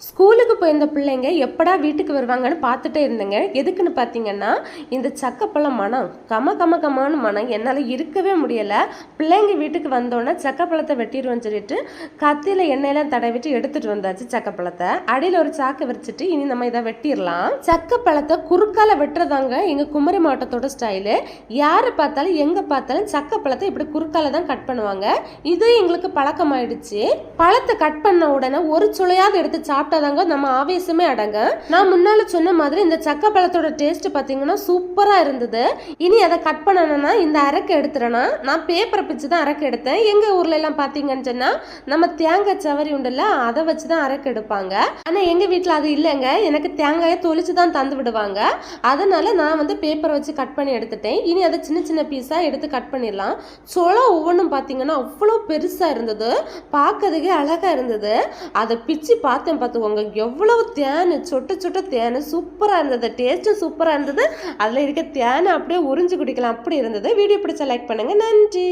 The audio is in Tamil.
ஸ்கூலுக்கு போயிருந்த பிள்ளைங்க எப்படா வீட்டுக்கு வருவாங்கன்னு பார்த்துட்டே இருந்தேங்க. எதுக்குன்னு பார்த்தீங்கன்னா, இந்த சக்கப்பழம் மனம் கம மனம் என்னால் இருக்கவே முடியலை. பிள்ளைங்க வீட்டுக்கு வந்தோடனே சக்கப்பழத்தை வெட்டிடுவோன்னு சொல்லிட்டு கத்தியில் எண்ணெயெல்லாம் தடவிட்டு எடுத்துகிட்டு வந்தாச்சு. சக்கப்பழத்தை அடியில் ஒரு சாக்கு வச்சுட்டு இனி நம்ம இதை வெட்டிடலாம். சக்கப்பழத்தை குறுக்கால வெட்டுறதாங்க எங்கள் குமரி மாவட்டத்தோட ஸ்டைலு. யாரை பார்த்தாலும் எங்கே பார்த்தாலும் சக்கப்பழத்தை இப்படி குறுக்கால தான் கட் பண்ணுவாங்க. இது எங்களுக்கு பழக்கமாயிடுச்சு. பழத்தை கட் பண்ண உடனே ஒரு சுளையாவது எடுத்து சாப்பிட்டாதாங்க நம்ம ஆவேசமே அடங்க. நான் முன்னால சொன்ன மாதிரி இந்த சக்க பழத்தோட டேஸ்ட் பாத்தீங்கன்னா சூப்பரா இருந்தது. இனி அதை கட் பண்ணணும்னா இந்த அரக்கை எடுத்துறேன்னா நான் பேப்பரை பிச்சு தான் அரக்கை எடுத்தேன். எங்க ஊர்ல எல்லாம் பாத்தீங்கன்னு சொன்னா நம்ம தேங்காய் சவரி உண்டுல்ல அதை வச்சுதான் அரக்கை எடுப்பாங்க. ஆனா எங்க வீட்டுல அது இல்லைங்க. எனக்கு தேங்காயை தொளிச்சு தான் தந்து விடுவாங்க. அதனால நான் வந்து பேப்பரை வச்சு கட் பண்ணி எடுத்துட்டேன். இனி அதை சின்ன சின்ன பீஸா எடுத்து கட் பண்ணிடலாம். சொலை ஒவ்வொன்றும் பாத்தீங்கன்னா அவ்வளோ பெருசா இருந்தது. பார்க்கறதுக்கே அழகா இருந்தது. அதை பிச்சு பார்த்தேன். பார்த்துக்கோங்க எவ்வளவு தேன், சொட்ட சொட்ட தேன் சூப்பராக இருந்தது. டேஸ்ட்டும் சூப்பராக இருந்தது. அதில் இருக்க தேனை அப்படியே உறிஞ்சு குடிக்கலாம் அப்படி இருந்தது. வீடியோ பிடிச்சா லைக் பண்ணுங்க. நன்றி.